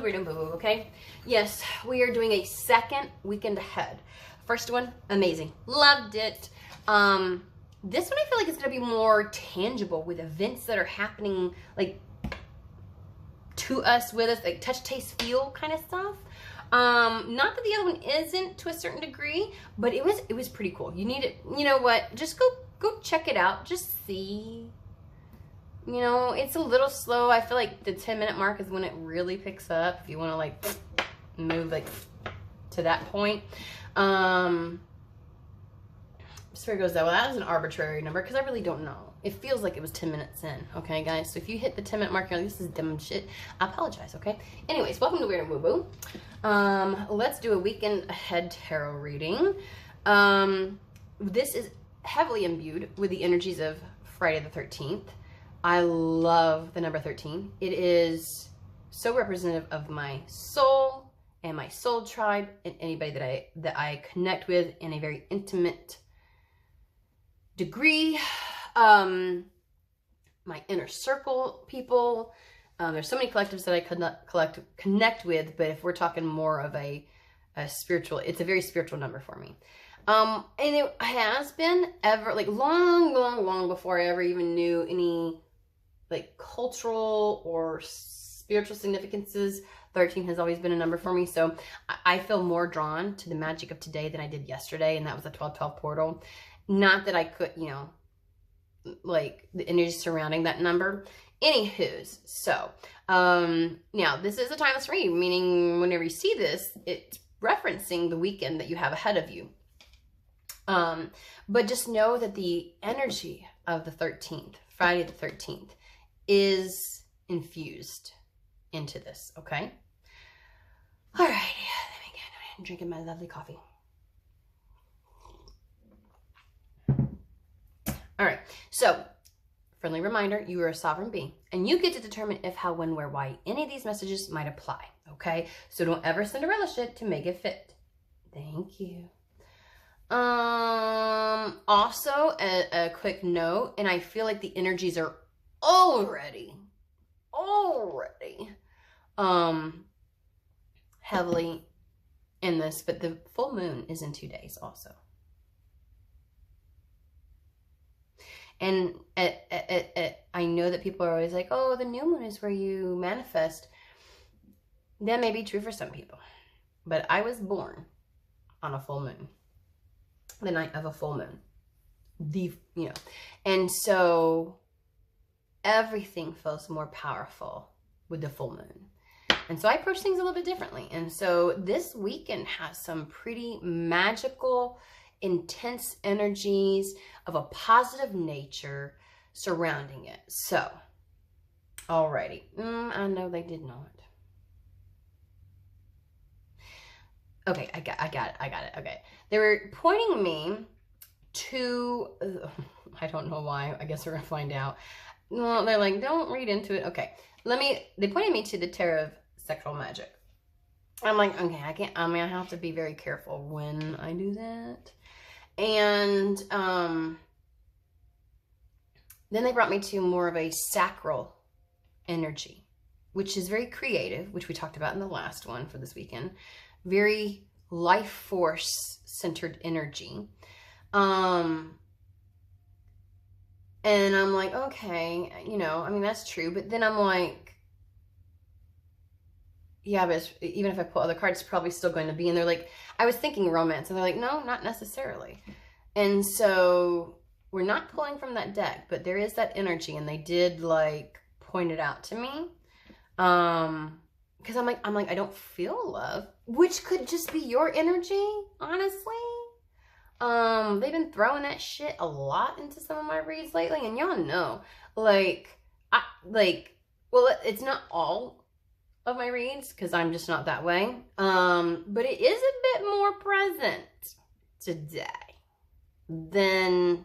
to Weird and Boo Boo, okay? Yes, we are doing a second weekend ahead. First one, amazing. Loved it. This one I feel like it's going to be more tangible with events that are happening, like, to us, with us, like touch, taste, feel kind of stuff. Not that the other one isn't to a certain degree, but it was pretty cool. You need it, you know what? Just go check it out. Just see. You know, it's a little slow. I feel like the 10-minute mark is when it really picks up. If you want to like move like to that point. Spirit goes that, well, that was an arbitrary number because I really don't know. It feels like it was 10 minutes in. Okay, guys. So if you hit the 10-minute mark, you're like, this is dumb shit. I apologize. Okay. Anyways, welcome to Weird and Woo Boo. Let's do a weekend ahead tarot reading. This is heavily imbued with the energies of Friday the 13th. I love the number 13. It is so representative of my soul and my soul tribe and anybody that I connect with in a very intimate degree. My inner circle people. There's so many collectives that I could not connect with, but if we're talking more of a spiritual, it's a very spiritual number for me. And it has been ever, like long before I ever even knew any like cultural or spiritual significances. 13 has always been a number for me. So I feel more drawn to the magic of today than I did yesterday. And that was a 1212 portal. Not that I could, you know, like the energy surrounding that number. Anywho's, so, now this is a timeless read, meaning whenever you see this, it's referencing the weekend that you have ahead of you. But just know that the energy of the 13th, Friday the 13th, is infused into this, okay? All right, let me get ahead and drinking my lovely coffee. All right, so friendly reminder, you are a sovereign being, and you get to determine if, how, when, where, why any of these messages might apply, okay? So don't ever Cinderella shit to make it fit. Thank you. Also, a quick note, and I feel like the energies are already heavily in this, but the full moon is in 2 days also. And I know that people are always like, oh, the new moon is where you manifest. That may be true for some people, but I was born on a full moon, the night of a full moon, and so everything feels more powerful with the full moon. And so I approach things a little bit differently. And so this weekend has some pretty magical, intense energies of a positive nature surrounding it. So, alrighty. I know they did not. Okay, I got it. Okay. They were pointing me to, I don't know why. I guess we're going to find out. Well, they're like, don't read into it. Okay. They pointed me to the Tarot of Sexual Magic. I'm like, okay, I have to be very careful when I do that. And then they brought me to more of a sacral energy, which is very creative, which we talked about in the last one for this weekend. Very life force centered energy. And I'm like, okay, that's true. But then I'm like, yeah, but even if I pull other cards, it's probably still going to be. And they're like, I was thinking romance. And they're like, no, not necessarily. And so we're not pulling from that deck, but there is that energy. And they did like point it out to me. Because I'm like, I don't feel love, which could just be your energy, honestly. They've been throwing that shit a lot into some of my reads lately, and y'all know, it's not all of my reads, because I'm just not that way, but it is a bit more present today than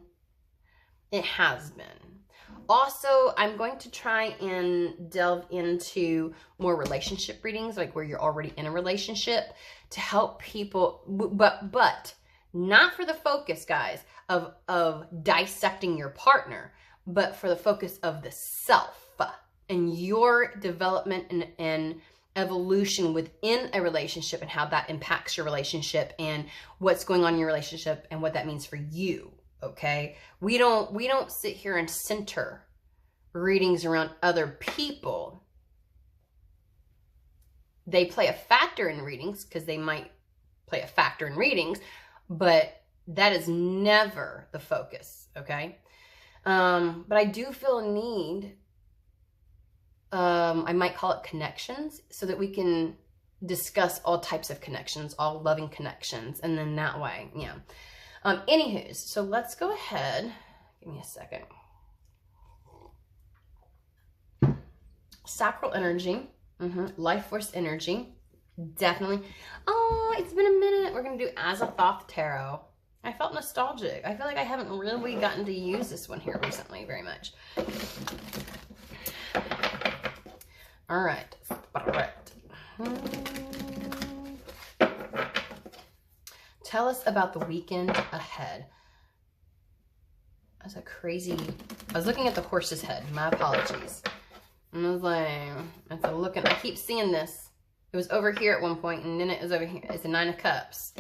it has been. Also, I'm going to try and delve into more relationship readings, like where you're already in a relationship, to help people, but not for the focus, guys, of dissecting your partner, but for the focus of the self and your development and evolution within a relationship and how that impacts your relationship and what's going on in your relationship and what that means for you. Okay, we don't sit here and center readings around other people. They play a factor in readings because they might play a factor in readings, but that is never the focus. Okay, but I do feel a need. I might call it connections, so that we can discuss all types of connections, all loving connections, and then that way, yeah. Anywho's, so let's go ahead. Give me a second. Sacral energy, life force energy, definitely. Oh, it's been a minute. We're gonna do Azathoth Tarot. I felt nostalgic. I feel like I haven't really gotten to use this one here recently very much. All right. Tell us about the weekend ahead. That's a crazy... I was looking at the horse's head. My apologies. And I was like, I keep seeing this. It was over here at one point, and then it was over here. It's a 9 of Cups.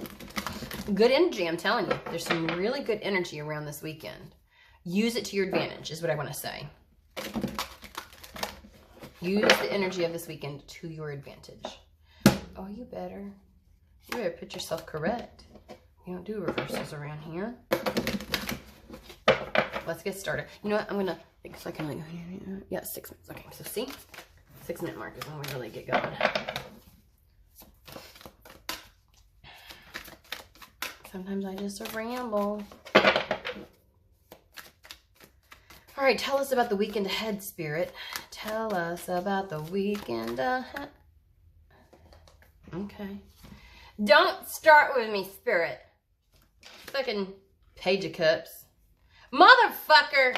Good energy, I'm telling you. There's some really good energy around this weekend. Use it to your advantage, is what I want to say. Use the energy of this weekend to your advantage. Oh, you better put yourself correct. You don't do reversals around here. Let's get started. You know what? I'm gonna, so I can like, yeah, 6 minutes. Okay, so see, 6-minute mark is when we really get going. Sometimes I just ramble. All right, tell us about the weekend ahead, Spirit. Tell us about the weekend ahead. Okay. Don't start with me, Spirit. Fucking Page of Cups. Motherfucker!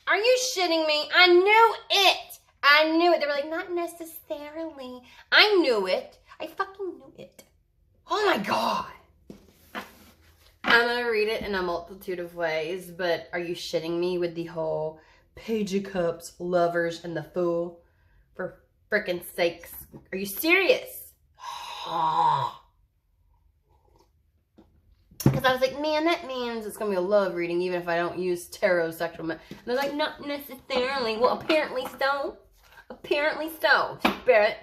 Are you shitting me? I knew it! I knew it. They were like, not necessarily. I knew it. I fucking knew it. Oh my God. I'm going to read it in a multitude of ways, but are you shitting me with the whole Page of Cups, Lovers, and the Fool? For frickin' sakes. Are you serious? Because I was like, man, that means it's going to be a love reading even if I don't use tarot sexual. And they're like, not necessarily. Well, apparently so. Apparently so. Spirit,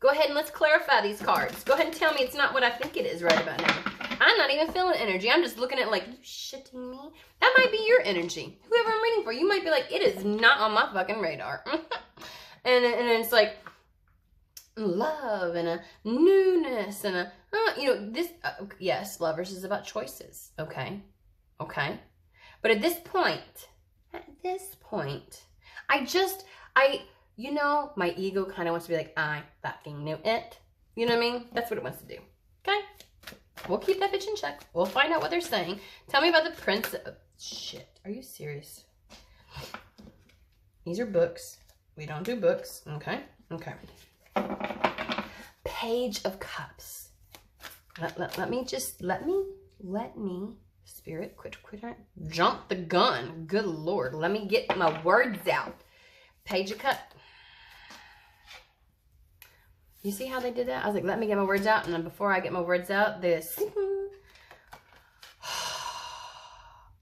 go ahead and let's clarify these cards. Go ahead and tell me it's not what I think it is right about now. I'm not even feeling energy. I'm just looking at like, you shitting me? That might be your energy. Whoever I'm reading for, you might be like, it is not on my fucking radar. and it's like, love and a newness and a, this, yes, Lovers is about choices. Okay. But at this point, my ego kind of wants to be like, I fucking knew it. You know what I mean? That's what it wants to do. Okay. We'll keep that bitch in check. We'll find out what they're saying. Tell me about the Prince of... Shit. Are you serious? These are books. We don't do books. Okay. Page of Cups. Let me, Spirit, quit, jump the gun. Good Lord. Let me get my words out. Page of Cups. You see how they did that? I was like, let me get my words out. And then before I get my words out, this.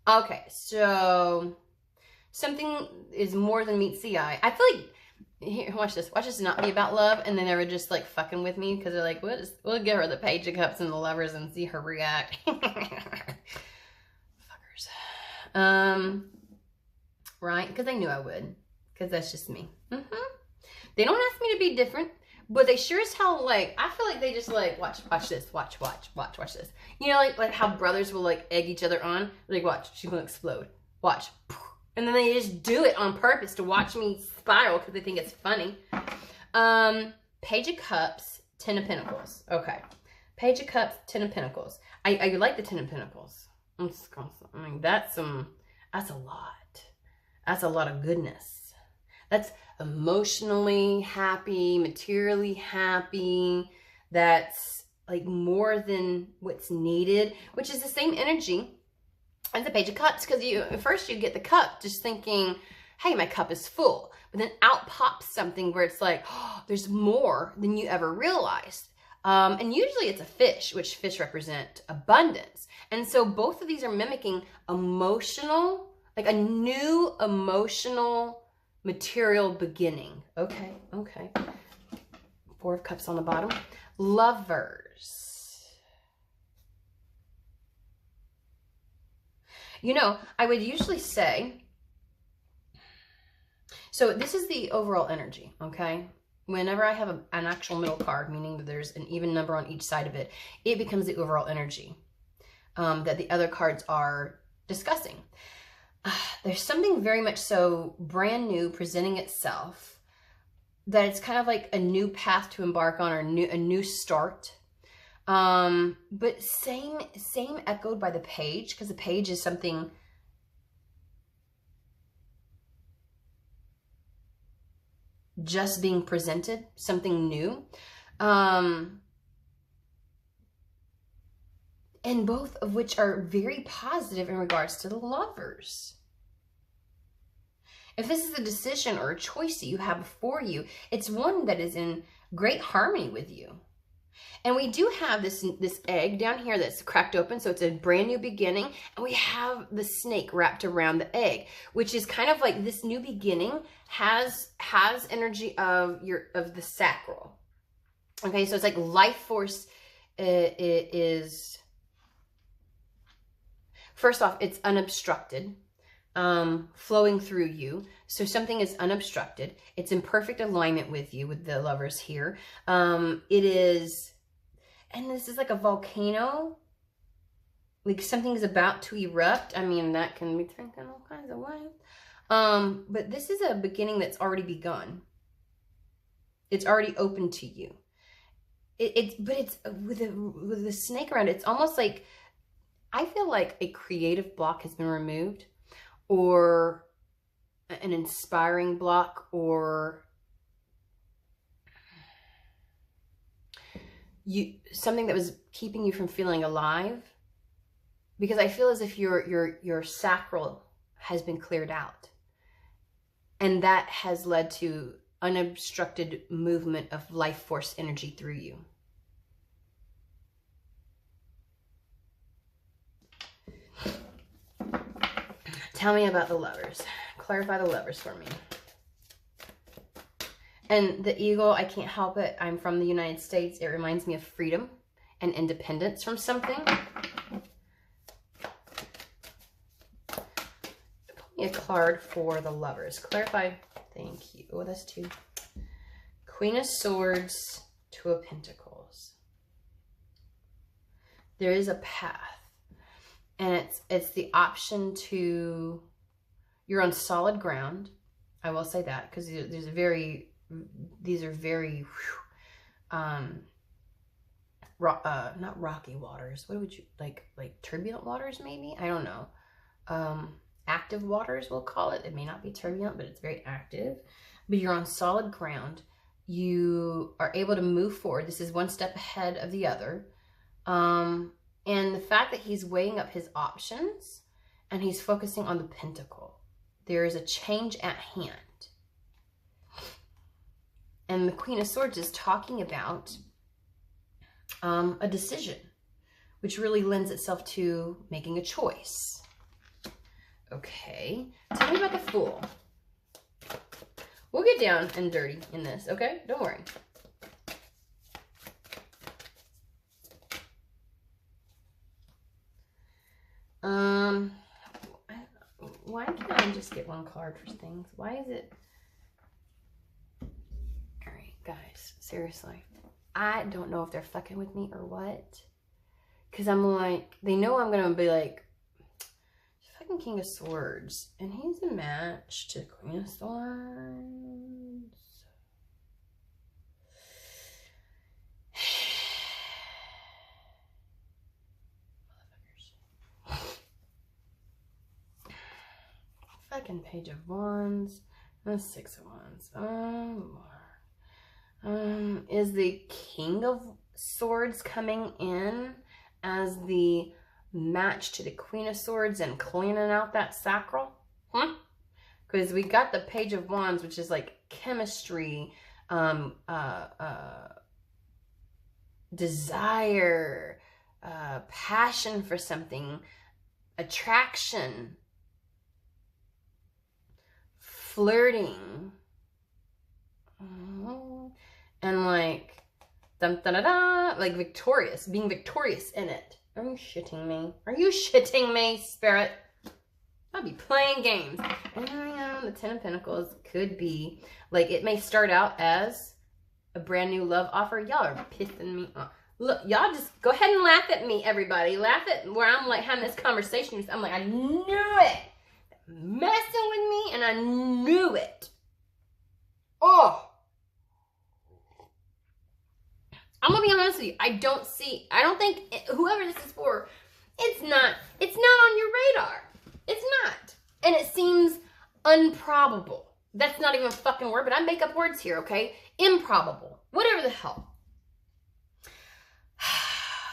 Okay, so something is more than meets the eye. I feel like, here, watch this. Watch this not be about love. And then they were just like fucking with me because they're like, we'll give her the Page of Cups and the Lovers and see her react. Fuckers. Right? Because they knew I would. Because that's just me. They don't ask me to be different. But they sure as hell, like, I feel like they just, like, watch this, watch this. You know, like how brothers will, like, egg each other on? Like, watch, she's gonna explode. Watch. And then they just do it on purpose to watch me spiral because they think it's funny. Page of Cups, 10 of Pentacles. Okay. Page of Cups, 10 of Pentacles. I like the 10 of Pentacles. I mean, that's a lot. That's a lot of goodness. That's emotionally happy, materially happy. That's like more than what's needed, which is the same energy as the Page of Cups. Because first you get the cup just thinking, hey, my cup is full. but then out pops something where it's like, oh, there's more than you ever realized. And usually it's a fish, which fish represent abundance. And so both of these are mimicking emotional, like a new emotional material beginning. Okay. Four of Cups on the bottom. Lovers. You know, I would usually say, so this is the overall energy, okay? Whenever I have an actual middle card, meaning that there's an even number on each side of it, it becomes the overall energy that the other cards are discussing. There's something very much so brand new presenting itself, that it's kind of like a new path to embark on, or a new start. But same echoed by the Page, because the Page is something just being presented, something new. And both of which are very positive in regards to the Lovers. If this is a decision or a choice that you have before you, it's one that is in great harmony with you. And we do have this egg down here that's cracked open, so it's a brand new beginning. And we have the snake wrapped around the egg, which is kind of like this new beginning has energy of the sacral. Okay, so it's like life force is, first off, it's unobstructed. Flowing through you. So something is unobstructed. It's in perfect alignment with you, with the Lovers here. It is, and this is like a volcano. Like something is about to erupt. I mean, that can be taken all kinds of ways. But this is a beginning that's already begun. It's already open to you. But it's with the snake around it. It's almost like, I feel like a creative block has been removed, or an inspiring block, or something that was keeping you from feeling alive. Because I feel as if your sacral has been cleared out, and that has led to unobstructed movement of life force energy through you. Tell me about the Lovers. Clarify the Lovers for me. And the eagle, I can't help it. I'm from the United States. It reminds me of freedom and independence from something. Pull me a card for the Lovers. Clarify. Thank you. Oh, that's two. Queen of Swords, Two of Pentacles. There is a path. And it's the option to, you're on solid ground. I will say that, because these are very, not rocky waters. What would you, like turbulent waters maybe? I don't know. Active waters, we'll call it. It may not be turbulent, but it's very active. But you're on solid ground. You are able to move forward. This is one step ahead of the other. And the fact that he's weighing up his options and he's focusing on the Pentacle. There is a change at hand. And the Queen of Swords is talking about a decision, which really lends itself to making a choice. Okay, tell me about the Fool. We'll get down and dirty in this, okay? Don't worry. Why can't I just get one card for things? Why is it? All right, guys, seriously. I don't know if they're fucking with me or what. Because I'm like, they know I'm going to be like, fucking King of Swords. And he's a match to Queen of Swords. Fucking Page of Wands. And Six of Wands. Is the King of Swords coming in as the match to the Queen of Swords and cleaning out that sacral? Because we got the Page of Wands, which is like chemistry, desire, passion for something, attraction, flirting, and like like victorious, being victorious in it. Are you shitting me? Are you shitting me, Spirit? I'll be playing games. And the Ten of Pentacles could be like, it may start out as a brand new love offer. Y'all are pissing me off. Look, y'all just go ahead and laugh at me, everybody. Laugh at where I'm like having this conversation. I'm like, I knew it. Messing with me, and I knew it. Oh. I'm gonna be honest with you. I don't think whoever this is for, it's not on your radar. It's not. And it seems improbable. That's not even a fucking word, but I make up words here, okay? Improbable. Whatever the hell.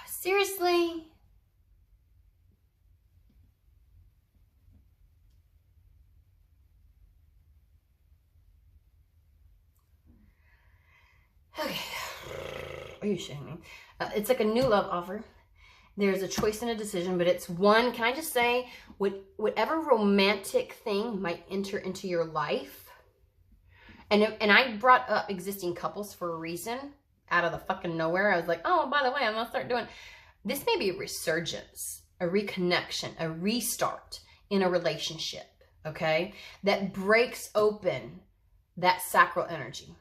Seriously? Okay. Are you shitting me? It's like a new love offer. There's a choice and a decision, but it's one, can I just say, whatever romantic thing might enter into your life, and I brought up existing couples for a reason, out of the fucking nowhere. I was like, oh, by the way, I'm gonna start doing, this may be a resurgence, a reconnection, a restart in a relationship, okay? That breaks open that sacral energy.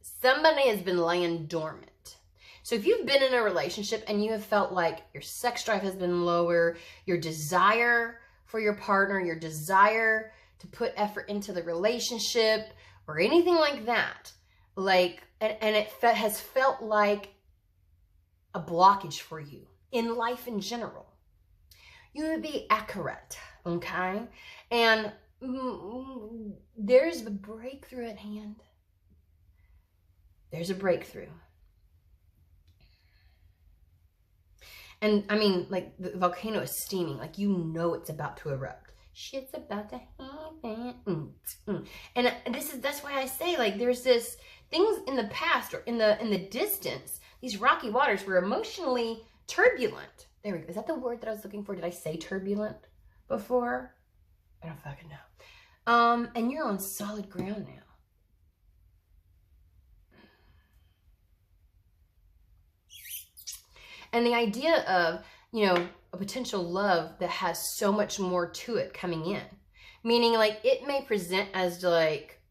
Somebody has been laying dormant. So if you've been in a relationship and you have felt like your sex drive has been lower, your desire for your partner, your desire to put effort into the relationship or anything like that, like, and it has felt like a blockage for you in life in general, you would be accurate, okay? And there's the breakthrough at hand. There's a breakthrough. And I mean, like, the volcano is steaming. Like, you know it's about to erupt. Shit's about to happen. And that's why I say, like, there's this things in the past or in the distance. These rocky waters were emotionally turbulent. There we go. Is that the word that I was looking for? Did I say turbulent before? I don't fucking know. And you're on solid ground now. And the idea of, you know, a potential love that has so much more to it coming in. Meaning, like, it may present as, like,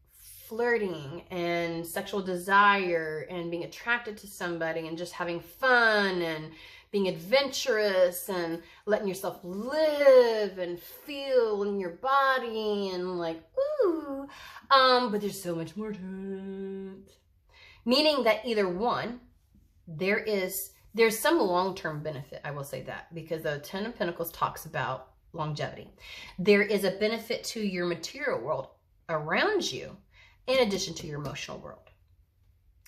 flirting and sexual desire and being attracted to somebody and just having fun and being adventurous and letting yourself live and feel in your body and, like, ooh. But there's so much more to it. Meaning that either one, there's some long-term benefit, I will say that, because the Ten of Pentacles talks about longevity. There is a benefit to your material world around you in addition to your emotional world.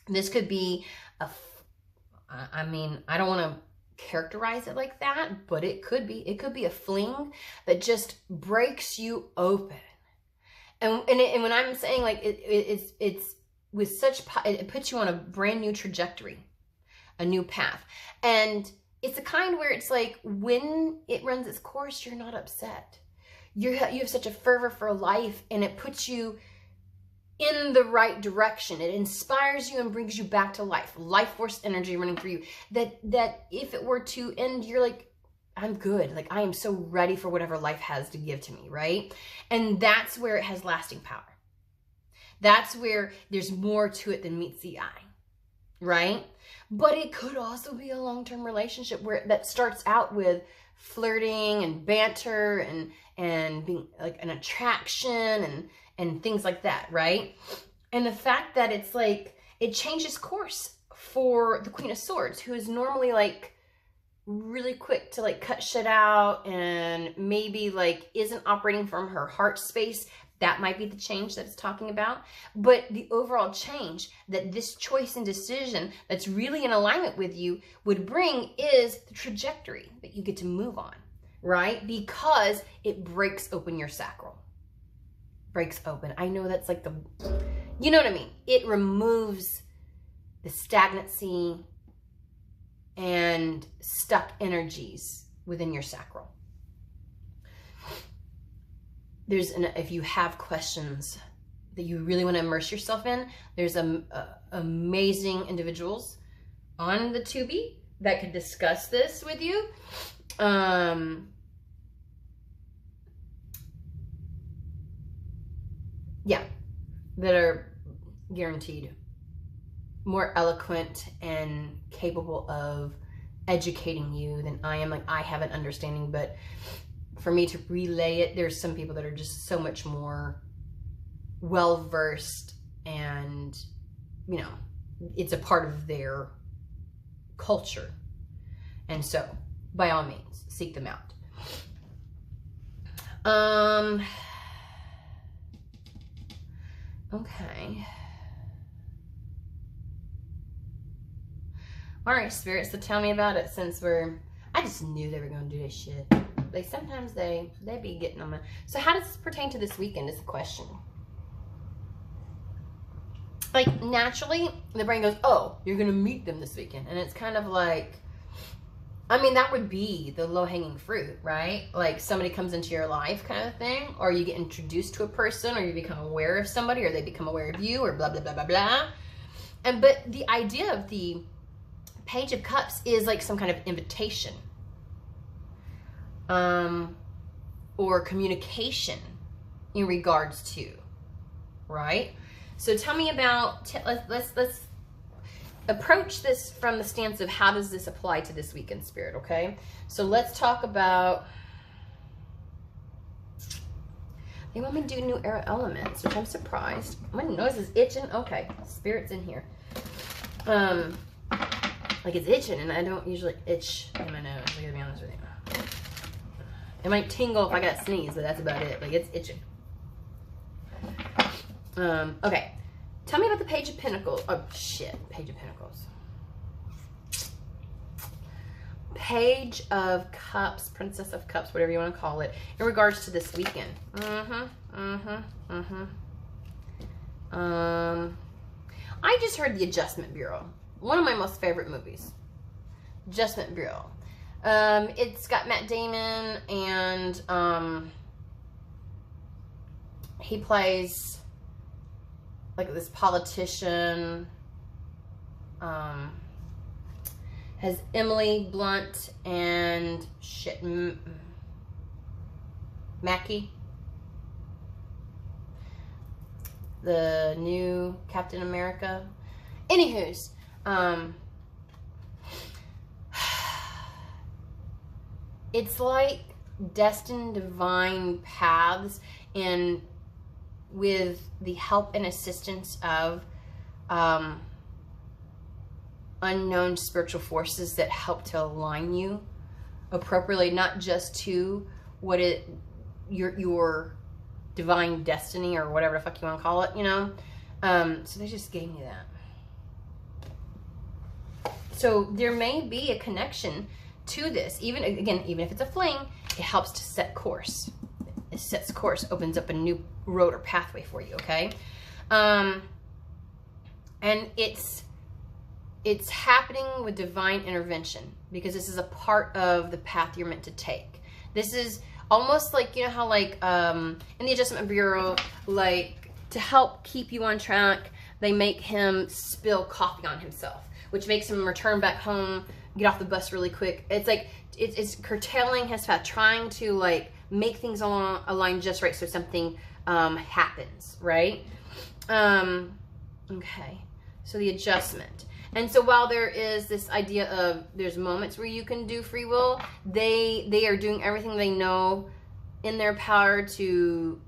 This could be I mean, I don't want to characterize it like that, but it could be a fling that just breaks you open. And when I'm saying, like, it's with such, it puts you on a brand new trajectory, a new path. And it's a kind where it's like, when it runs its course, you're not upset. You have such a fervor for life, and it puts you in the right direction. It inspires you and brings you back to life. Life force energy running through you. That if it were to end, you're like, I'm good. Like, I am so ready for whatever life has to give to me, right? And that's where it has lasting power. That's where there's more to it than meets the eye, right? But it could also be a long-term relationship that starts out with flirting and banter and being like an attraction and things like that, right? And the fact that it's like, it changes course for the Queen of Swords, who is normally like really quick to like cut shit out and maybe like isn't operating from her heart space. That might be the change that it's talking about. But the overall change that this choice and decision that's really in alignment with you would bring is the trajectory that you get to move on, right? Because it breaks open your sacral. breaks open. I know that's like you know what I mean? It removes the stagnancy and stuck energies within your sacral. If you have questions that you really want to immerse yourself in, there's amazing individuals on the Tubi that could discuss this with you. Yeah, that are guaranteed more eloquent and capable of educating you than I am. Like, I have an understanding, but for me to relay it, there's some people that are just so much more well-versed, and, you know, it's a part of their culture. And so, by all means, seek them out. Okay. All right, spirits, so tell me about it, since I just knew they were going to do this shit. Like, sometimes they be getting on my... So how does this pertain to this weekend is the question. Like, naturally, the brain goes, oh, you're going to meet them this weekend. And it's kind of like, I mean, that would be the low-hanging fruit, right? Like, somebody comes into your life kind of thing, or you get introduced to a person, or you become aware of somebody, or they become aware of you, or blah, blah, blah, blah, blah. But the idea of the Page of Cups is like some kind of invitation, or communication in regards to, right? So tell me about, let's approach this from the stance of how does this apply to this weekend, spirit, okay? So let's talk about, they want me to do new era elements, which I'm surprised. My nose is itching. Okay, spirit's in here. Like, it's itching, and I don't usually itch in my nose, I gotta be honest with you. It might tingle if I got sneeze, but that's about it. Like, it's itching. Okay. Tell me about the Page of Pentacles. Oh, shit. Page of Pentacles. Page of Cups, Princess of Cups, whatever you want to call it, in regards to this weekend. I just heard The Adjustment Bureau. One of my most favorite movies. Adjustment Bureau. It's got Matt Damon, and he plays like this politician. Has Emily Blunt and Mackie, the new Captain America. Anywho's, it's like destined divine paths, and with the help and assistance of unknown spiritual forces that help to align you appropriately, not just to what your divine destiny, or whatever the fuck you want to call it, you know. So they just gave me that. So there may be a connection to this, even if it's a fling, it helps to set course. It sets course, opens up a new road or pathway for you, okay? And it's happening with divine intervention, because this is a part of the path you're meant to take. This is almost like, you know how like in the Adjustment Bureau, like to help keep you on track, they make him spill coffee on himself, which makes him return back home, get off the bus really quick. It's like, it's curtailing his path, trying to like make things align just right so something happens, right? Okay, so the adjustment. And so while there is this idea of there's moments where you can do free will, they are doing everything they know in their power to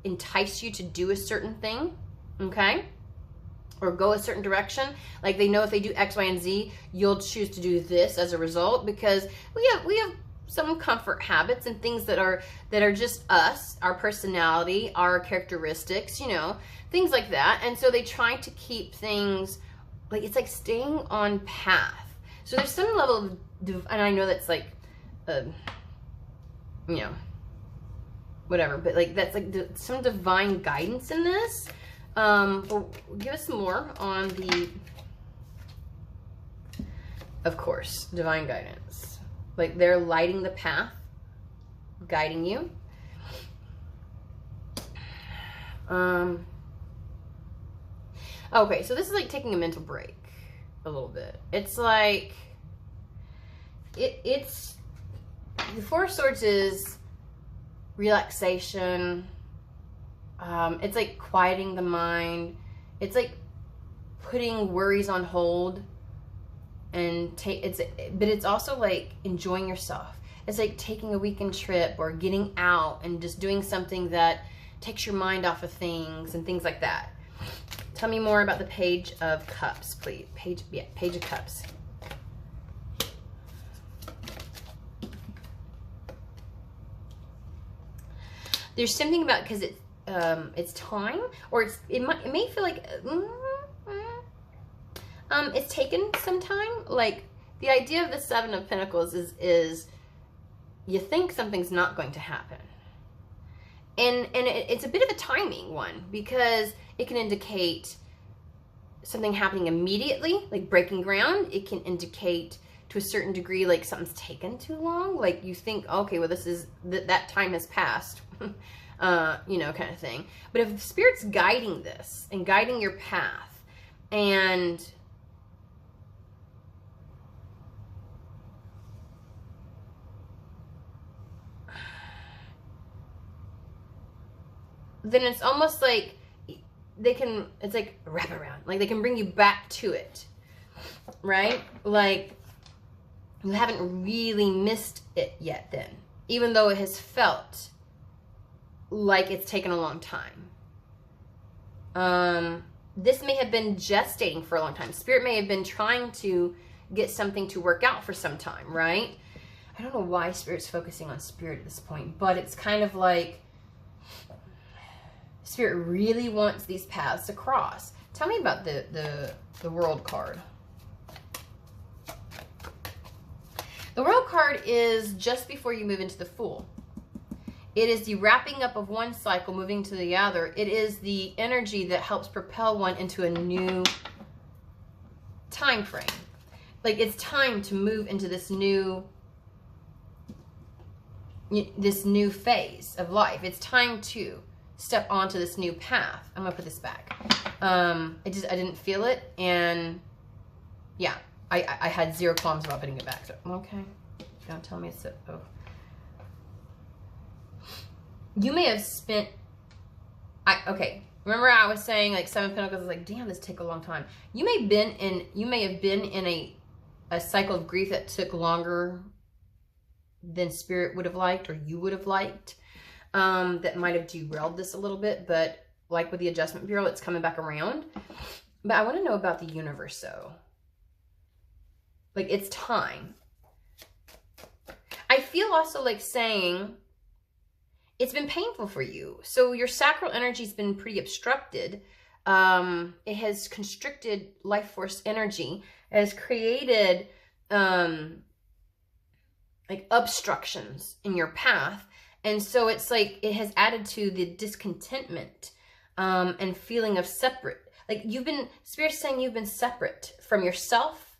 entice you to do a certain thing, okay? Or go a certain direction. Like, they know if they do X, Y, and Z, you'll choose to do this as a result, because we have some comfort habits and things that are just us, our personality, our characteristics, you know, things like that. And so they try to keep things like, it's like staying on path. So there's some level of, and I know that's like, you know, whatever. But like that's like some divine guidance in this. Well, give us some more on the, of course, divine guidance. Like they're lighting the path, guiding you. Okay, so this is like taking a mental break a little bit. It's like, it's, the Four of Swords is relaxation. It's like quieting the mind. It's like putting worries on hold and but it's also like enjoying yourself. It's like taking a weekend trip or getting out and just doing something that takes your mind off of things and things like that. Tell me more about the Page of Cups, please. Page of Cups. There's something about, because it's time, or it may feel like it's taken some time. Like the idea of the Seven of Pentacles is you think something's not going to happen, and it's a bit of a timing one, because it can indicate something happening immediately, like breaking ground. It can indicate to a certain degree like something's taken too long, like you think, okay, well, this is that time has passed. You know, kind of thing. But if Spirit's guiding this and guiding your path, and then it's almost like it's like a wraparound. Like they can bring you back to it, right? Like you haven't really missed it yet then, even though it has felt like it's taken a long time. This may have been gestating for a long time. Spirit may have been trying to get something to work out for some time, right? I don't know why Spirit's focusing on Spirit at this point, but it's kind of like Spirit really wants these paths to cross. Tell me about the World card. The World card is just before you move into the Fool. It is the wrapping up of one cycle, moving to the other. It is the energy that helps propel one into a new time frame. Like it's time to move into this new phase of life. It's time to step onto this new path. I'm gonna put this back. I didn't feel it, and yeah, I had zero qualms about putting it back. So okay, don't tell me it's oh. You may have spent, okay, remember I was saying like Seven of Pentacles is like, damn, this take a long time. You may have been in a cycle of grief that took longer than Spirit would have liked, or you would have liked, that might have derailed this a little bit, but like with the Adjustment Bureau, it's coming back around. But I want to know about the universe, though. Like, it's time. I feel also like saying, it's been painful for you. So your sacral energy's been pretty obstructed. It has constricted life force energy. It has created like obstructions in your path. And so it's like it has added to the discontentment and feeling of separate. Like Spirit's saying you've been separate from yourself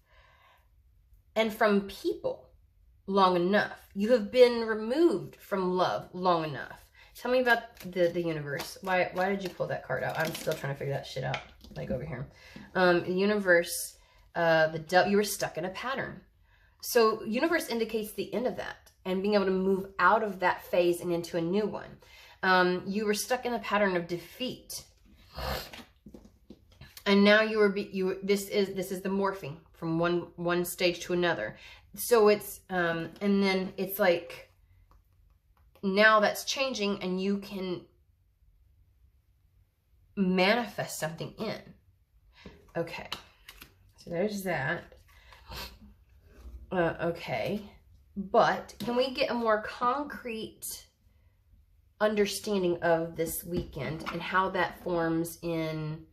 and from people long enough. You have been removed from love long enough. Tell me about the universe. Why did you pull that card out? I'm still trying to figure that shit out. Like over here. The universe, you were stuck in a pattern. So universe indicates the end of that and being able to move out of that phase and into a new one. You were stuck in a pattern of defeat. And now this is the morphing from one stage to another. So it's, and then it's like, now that's changing and you can manifest something in. Okay. So there's that. Okay. But can we get a more concrete understanding of this weekend and how that forms in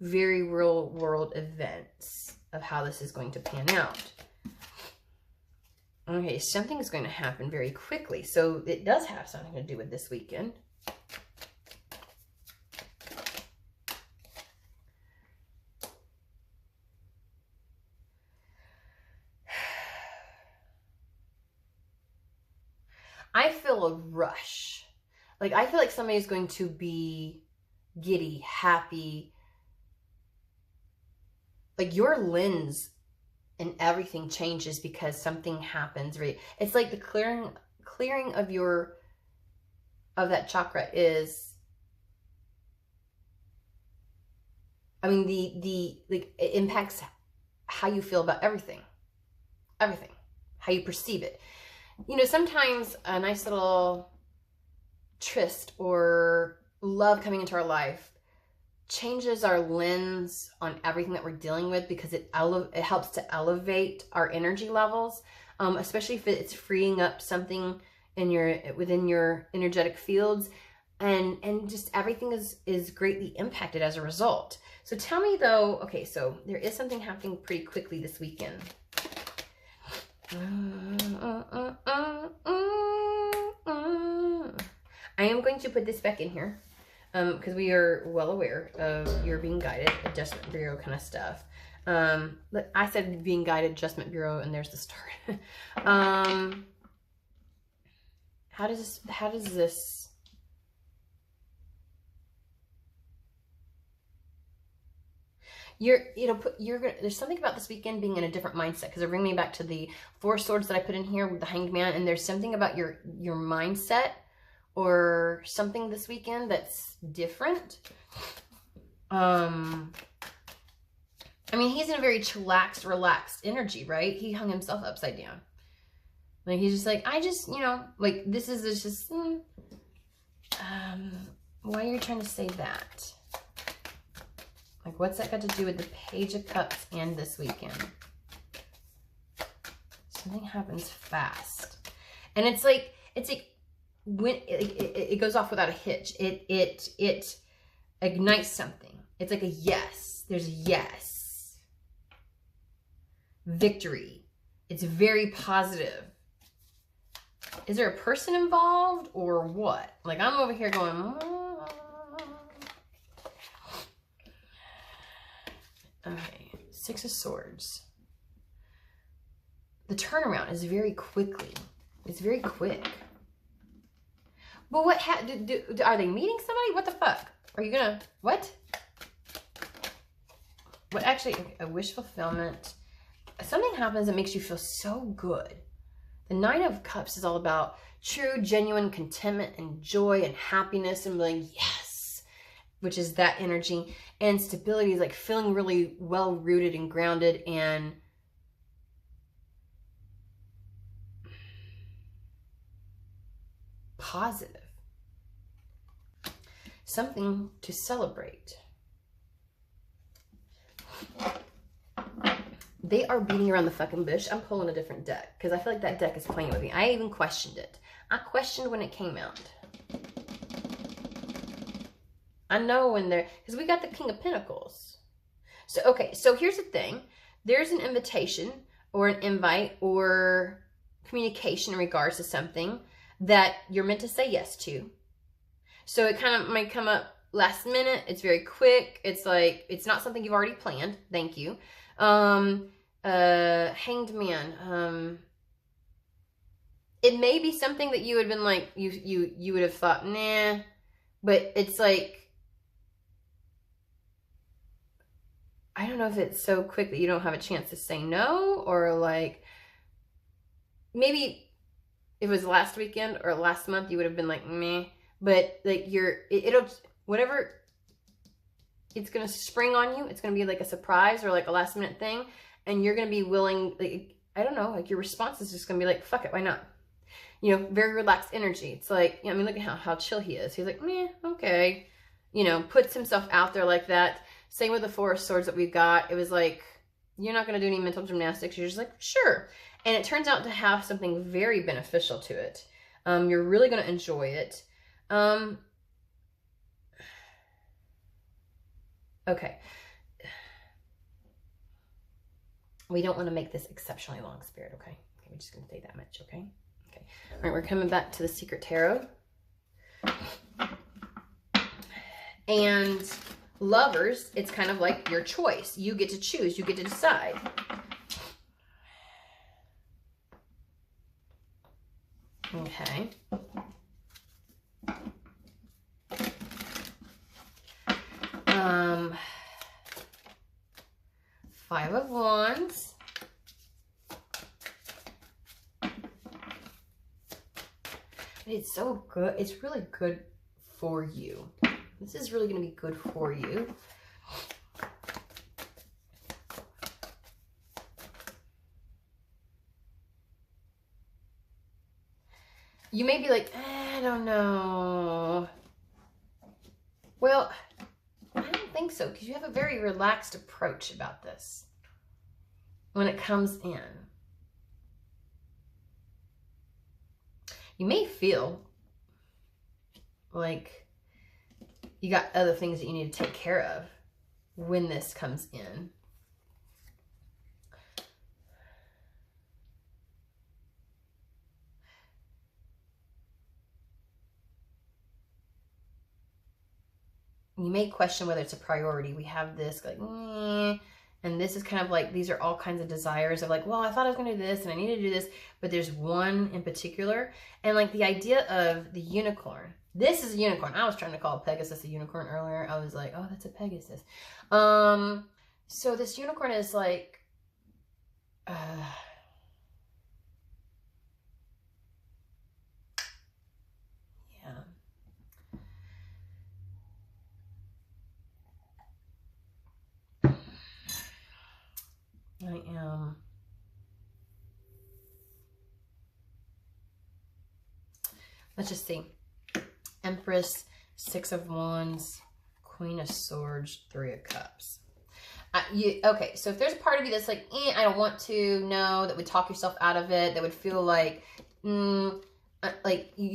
very real world events of how this is going to pan out? Okay, something's going to happen very quickly. So it does have something to do with this weekend. I feel a rush. Like, I feel like somebody's going to be giddy, happy. Like, your lens and everything changes because something happens, right? It's like the clearing of that chakra is, I mean, like, it impacts how you feel about everything, how you perceive it. You know, sometimes a nice little tryst or love coming into our life changes our lens on everything that we're dealing with, because it helps to elevate our energy levels, especially if it's freeing up something within your energetic fields, and just everything is greatly impacted as a result. So tell me though, okay, so there is something happening pretty quickly this weekend. I am going to put this back in here because we are well aware of your being guided, Adjustment Bureau kind of stuff. I said being guided, Adjustment Bureau, and there's the start. How does this there's something about this weekend being in a different mindset, because they're bringing me back to the Four Swords that I put in here with the Hanged Man, and there's something about your mindset or something this weekend that's different. I mean, he's in a very chillaxed, relaxed energy, right? He hung himself upside down. Like, he's just like, like, this is just, why are you trying to say that? Like, what's that got to do with the Page of Cups and this weekend? Something happens fast. And it's like when it goes off without a hitch. It ignites something. It's like a yes. There's a yes. Victory. It's very positive. Is there a person involved or what? Like, I'm over here going, okay, Six of Swords. The turnaround is very quickly. It's very quick. But what are they meeting somebody? What the fuck? Are you gonna, what? What, actually, a wish fulfillment. Something happens that makes you feel so good. The Nine of Cups is all about true, genuine contentment and joy and happiness and like, yes, which is that energy. And stability is like feeling really well rooted and grounded and positive. Something to celebrate. They are beating around the fucking bush. I'm pulling a different deck because I feel like that deck is playing with me. I even questioned it. I questioned when it came out. I know when they're, because we got the King of Pentacles. So, okay, so here's the thing. There's an invitation or an invite or communication in regards to something that you're meant to say yes to. So it kind of might come up last minute. It's very quick. It's like, it's not something you've already planned. Thank you. Hanged Man. It may be something that you had been like, you would have thought, nah, but it's like, I don't know if it's so quick that you don't have a chance to say no, or like, maybe if it was last weekend or last month, you would have been like, meh. But like it'll, whatever, it's going to spring on you. It's going to be like a surprise or like a last minute thing. And you're going to be willing, like, I don't know, like your response is just going to be like, fuck it, why not? You know, very relaxed energy. It's like, I mean, look at how chill he is. He's like, meh, okay. You know, puts himself out there like that. Same with the Four of Swords that we've got. It was like, you're not going to do any mental gymnastics. You're just like, sure. And it turns out to have something very beneficial to it. You're really going to enjoy it. Okay. We don't want to make this exceptionally long, Spirit, okay? we're just going to say that much, okay? Okay. All right, we're coming back to the Secret Tarot. And lovers, it's kind of like your choice. You get to choose. You get to decide. Okay. Five of Wands. It's so good. It's really good for you. This is really going to be good for you. You may be like, I don't know. Well, I don't think so, because you have a very relaxed approach about this when it comes in. You may feel like you got other things that you need to take care of when this comes in. You may question whether it's a priority. We have this like, and this is kind of like, these are all kinds of desires of like, well, I thought I was going to do this and I need to do this, but there's one in particular. And like the idea of the unicorn. This is a unicorn. I was trying to call Pegasus a unicorn earlier. I was like, oh, that's a Pegasus. So this unicorn is like, yeah. I am. Let's just see. Empress, Six of Wands, Queen of Swords, Three of Cups. Okay, so if there's a part of you that's like, I don't want to, no, that would talk yourself out of it, that would feel like you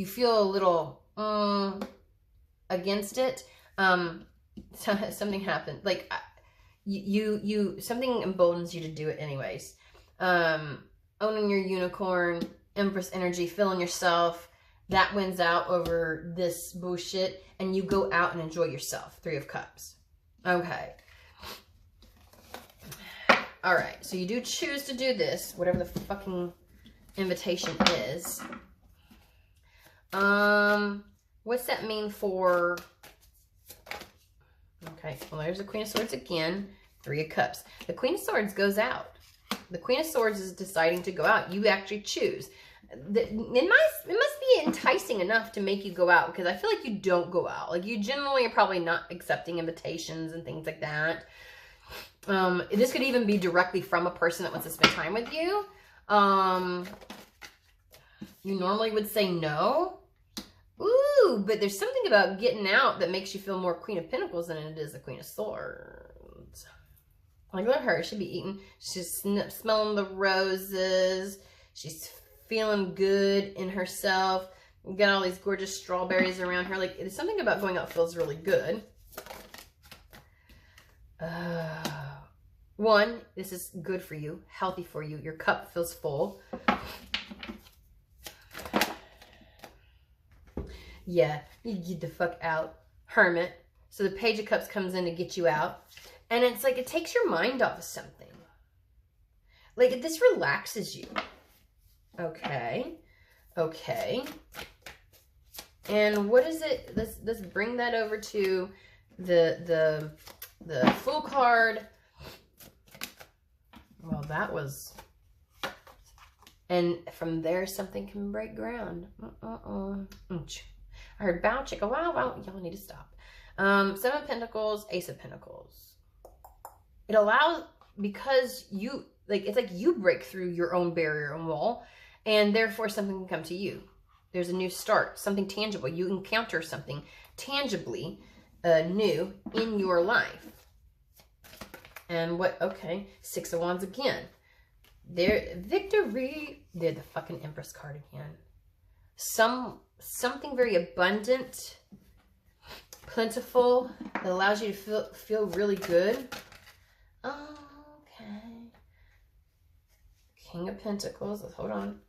feel a little against it. Something happened. Like something emboldens you to do it anyways. Owning your unicorn, Empress energy, feeling yourself. That wins out over this bullshit, and you go out and enjoy yourself. Three of Cups. Okay. All right. So you do choose to do this, whatever the fucking invitation is. What's that mean for? Okay. Well, there's the Queen of Swords again. Three of Cups. The Queen of Swords goes out. The Queen of Swords is deciding to go out. You actually choose. It must be enticing enough to make you go out, because I feel like you don't go out. Like, you generally are probably not accepting invitations and things like that. This could even be directly from a person that wants to spend time with you. You normally would say no. Ooh, but there's something about getting out that makes you feel more Queen of Pentacles than it is the Queen of Swords. Like, look at her. She'd be eating. She's smelling the roses. She's feeling good in herself. Got all these gorgeous strawberries around her. Like, there's something about going out feels really good. One, this is good for you, healthy for you. Your cup feels full. Yeah, you get the fuck out. Hermit. So the Page of Cups comes in to get you out. And it's like, it takes your mind off of something. Like, this relaxes you. Okay. Okay. And what is it? Let's bring that over to the Fool card. Well, that was... And from there, something can break ground. I heard bow, chicka, wow, wow. Y'all need to stop. Seven of Pentacles, Ace of Pentacles. It allows, because you, like, it's like you break through your own barrier and wall, and therefore something can come to you. There's a new start, something tangible. You encounter something tangibly new in your life. And what, okay, Six of Wands again. There, victory. They're the fucking Empress card again. Something very abundant, plentiful, that allows you to feel really good. Okay. King of Pentacles. Hold on.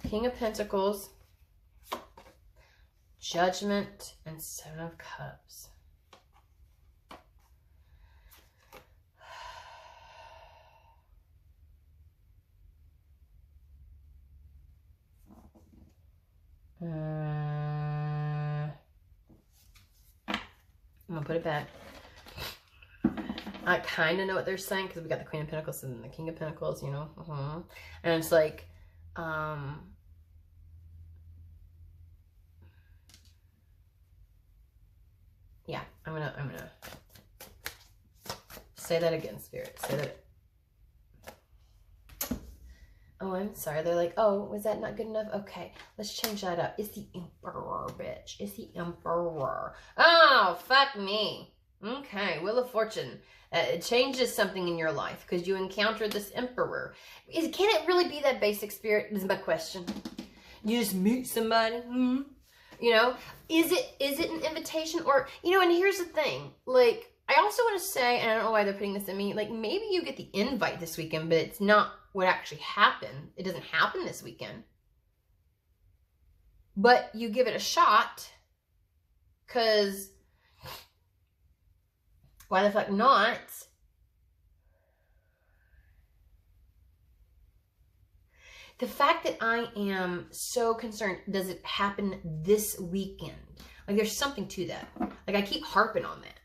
King of Pentacles. Judgment and Seven of Cups. I'm gonna put it back. I kind of know what they're saying because we got the Queen of Pentacles and the King of Pentacles, you know. And it's like, yeah, I'm gonna say that again, Spirit. Say that. Oh, I'm sorry. They're like, oh, was that not good enough? Okay, let's change that up. It's the Emperor, bitch. It's the Emperor. Oh, fuck me. Okay, Wheel of Fortune. It changes something in your life because you encountered this Emperor. Can it really be that basic, Spirit? Is my question. You just meet somebody, you know? Is it an invitation or, you know, and here's the thing. Like, I also want to say, and I don't know why they're putting this in me, like maybe you get the invite this weekend, but it's not what actually happened. It doesn't happen this weekend. But you give it a shot because why the fuck not? The fact that I am so concerned, does it happen this weekend? Like there's something to that. Like I keep harping on that.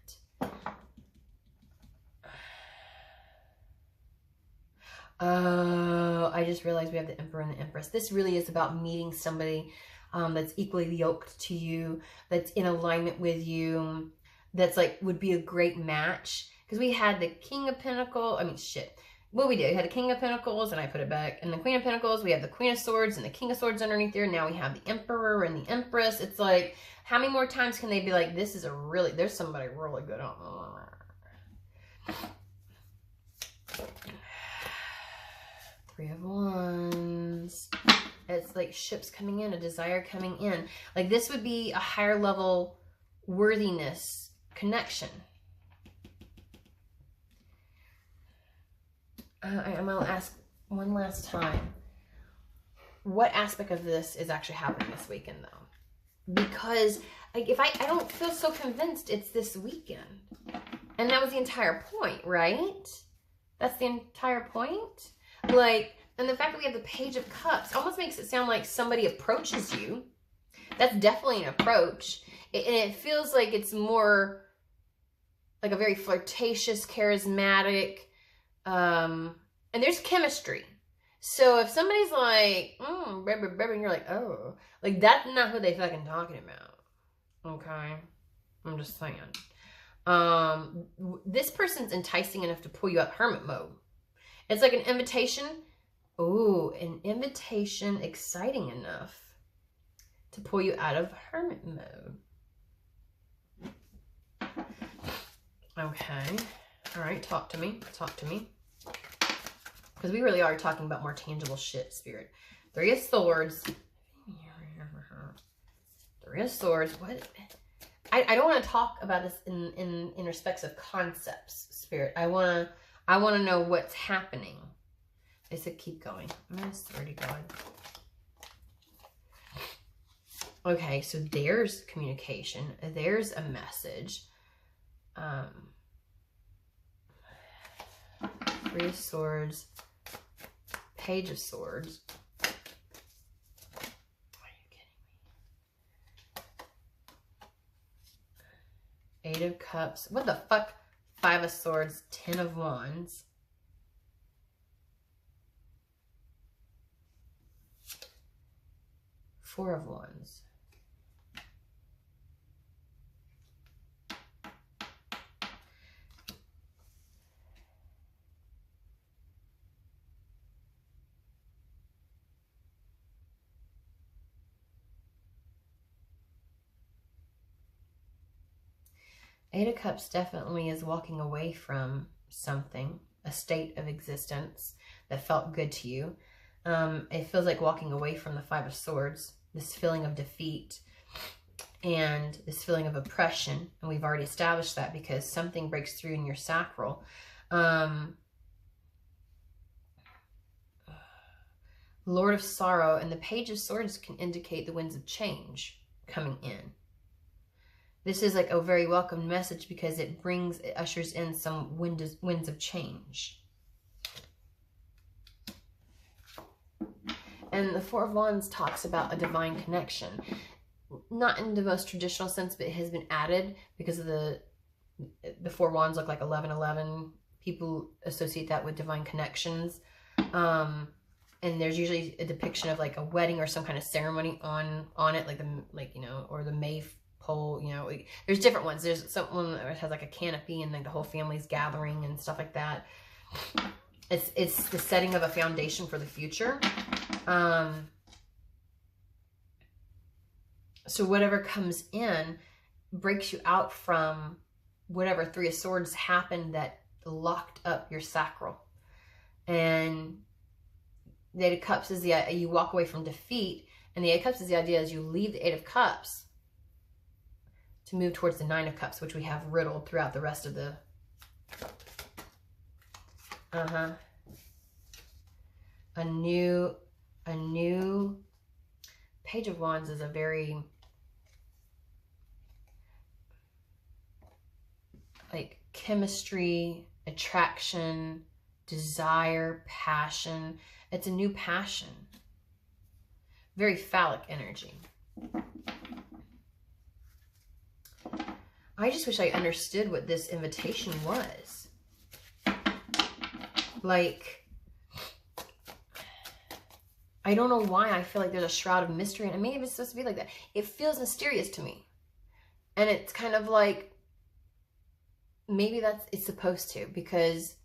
Oh, I just realized we have the Emperor and the Empress. This really is about meeting somebody that's equally yoked to you, that's in alignment with you, that's like, would be a great match. Because we had the King of Pentacles, what we did, we had the King of Pentacles, and I put it back, and the Queen of Pentacles, we have the Queen of Swords and the King of Swords underneath there, now we have the Emperor and the Empress. It's like, how many more times can they be like, this is there's somebody really good on. Three of Wands. It's like ships coming in, a desire coming in. Like this would be a higher level worthiness connection. I'm going to ask one last time. What aspect of this is actually happening this weekend though? Because like, if I don't feel so convinced it's this weekend. And that was the entire point, right? That's the entire point. Like, and the fact that we have the Page of Cups almost makes it sound like somebody approaches you. That's definitely an approach. And it feels like it's more like a very flirtatious, charismatic, and there's chemistry. So if somebody's like, baby, and you're like, oh, like that's not who they fucking talking about. Okay? I'm just saying. This person's enticing enough to pull you out hermit mode. It's like an invitation. Ooh, an invitation exciting enough to pull you out of hermit mode. Okay. All right, talk to me. Talk to me. Because we really are talking about more tangible shit, Spirit. Three of Swords. Three of Swords. What? I don't want to talk about this in respects of concepts, Spirit. I want to know what's happening. They said keep going. It's already going. Okay, so there's communication. There's a message. Three of Swords. Page of Swords. Are you kidding me? Eight of Cups. What the fuck? Five of Swords. 10 of Wands. Four of Wands. Eight of Cups definitely is walking away from something, a state of existence that felt good to you. It feels like walking away from the Five of Swords, this feeling of defeat and this feeling of oppression. And we've already established that because something breaks through in your sacral. Lord of Sorrow, and the Page of Swords can indicate the winds of change coming in. This is like a very welcome message because it ushers in some winds of change. And the Four of Wands talks about a divine connection. Not in the most traditional sense, but it has been added because of the Four Wands look like 1111. People associate that with divine connections. And there's usually a depiction of like a wedding or some kind of ceremony on it, like you know, or the maypole, you know. There's different ones. There's someone that has like a canopy and like the whole family's gathering and stuff like that. It's the setting of a foundation for the future. So whatever comes in breaks you out from whatever Three of Swords happened that locked up your sacral. And the Eight of Cups is you walk away from defeat, and the Eight of Cups is the idea as you leave the Eight of Cups to move towards the Nine of Cups, which we have riddled throughout the rest of the a new Page of Wands is a very like chemistry, attraction, desire, passion. It's a new passion. Very phallic energy. I just wish I understood what this invitation was. Like, I don't know why I feel like there's a shroud of mystery, and maybe it's supposed to be like that. It feels mysterious to me. And it's kind of like, maybe it's supposed to, because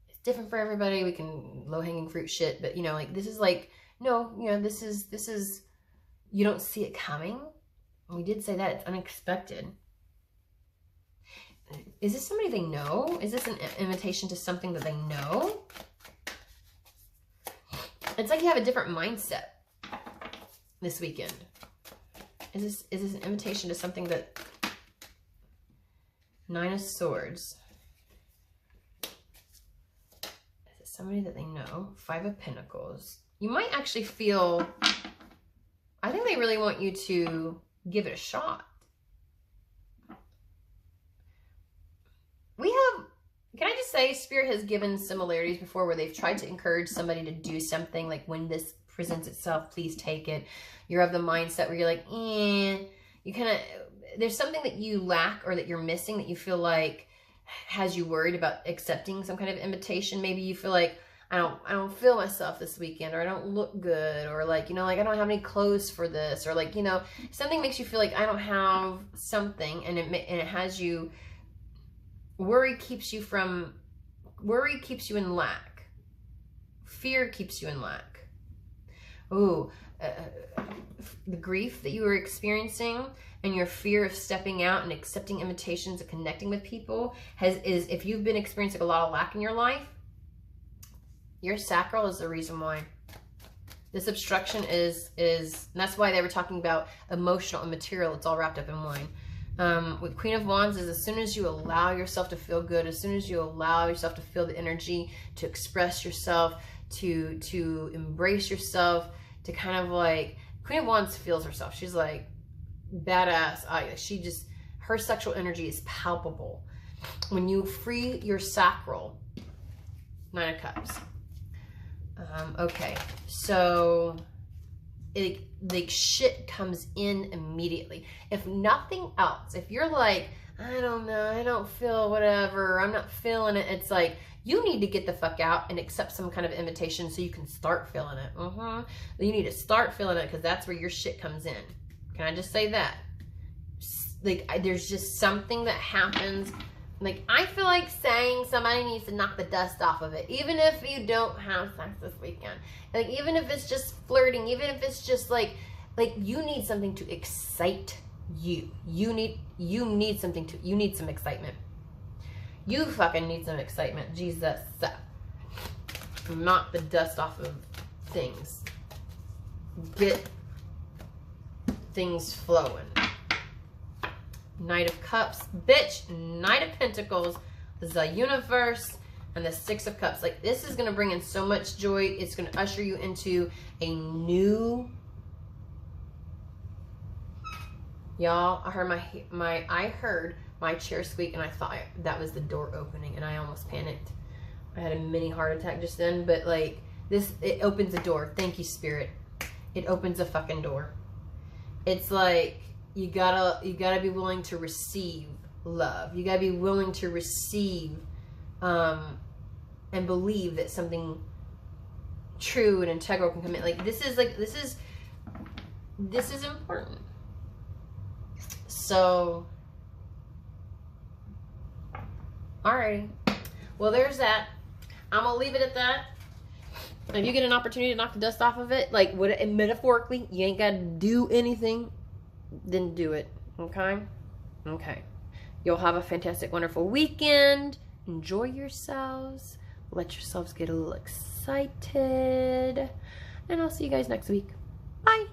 it's different for everybody. We can low-hanging fruit shit, but you know, like this is like, no, you know, this is, you don't see it coming. We did say that, it's unexpected. Is this somebody they know? Is this an invitation to something that they know? It's like you have a different mindset this weekend. Is this an invitation to something that... Nine of Swords. Is it somebody that they know? Five of Pentacles. You might actually feel... I think they really want you to give it a shot. We have... Can I just say, Spirit has given similarities before where they've tried to encourage somebody to do something. Like, when this presents itself, please take it. You're of the mindset where you're like, you kind of... There's something that you lack or that you're missing that you feel like has you worried about accepting some kind of invitation. Maybe you feel like, I don't feel myself this weekend, or I don't look good, or like, you know, like I don't have any clothes for this, or like, you know, something makes you feel like I don't have something, and it has you, worry keeps you in lack. Fear keeps you in lack. Ooh, the grief that you were experiencing and your fear of stepping out and accepting invitations and connecting with people is if you've been experiencing a lot of lack in your life, your sacral is the reason why. This obstruction is and that's why they were talking about emotional and material. It's all wrapped up in one. With Queen of Wands is as soon as you allow yourself to feel good, as soon as you allow yourself to feel the energy, to express yourself, to embrace yourself, to kind of like, Queen of Wands feels herself. She's like badass. Her sexual energy is palpable. When you free your sacral, Nine of Cups. Okay, so like shit comes in immediately. If nothing else, if you're like, I don't know, I don't feel whatever, I'm not feeling it, it's like, you need to get the fuck out and accept some kind of invitation so you can start feeling it. You need to start feeling it, because that's where your shit comes in. Can I just say that? Like, there's just something that happens. Like, I feel like saying somebody needs to knock the dust off of it. Even if you don't have sex this weekend. Like, even if it's just flirting. Even if it's just like you need something to excite you. You need something to, you need some excitement. You fucking need some excitement. Jesus. Knock the dust off of things. Get things flowing. Knight of Cups. Bitch. Knight of Pentacles. The universe. and the Six of Cups. Like, this is going to bring in so much joy. It's going to usher you into a new... Y'all, I heard my chair squeak, and I thought that was the door opening, and I almost panicked. I had a mini heart attack just then, but like, this, it opens a door. Thank you, Spirit. It opens a fucking door. It's like, you gotta be willing to receive love. You gotta be willing to receive, and believe that something true and integral can come in. Like, this is important. So, alrighty. Well, there's that. I'm gonna leave it at that. If you get an opportunity to knock the dust off of it, like, metaphorically, you ain't gotta do anything, then do it. Okay? Okay. You'll have a fantastic, wonderful weekend. Enjoy yourselves. Let yourselves get a little excited. And I'll see you guys next week. Bye.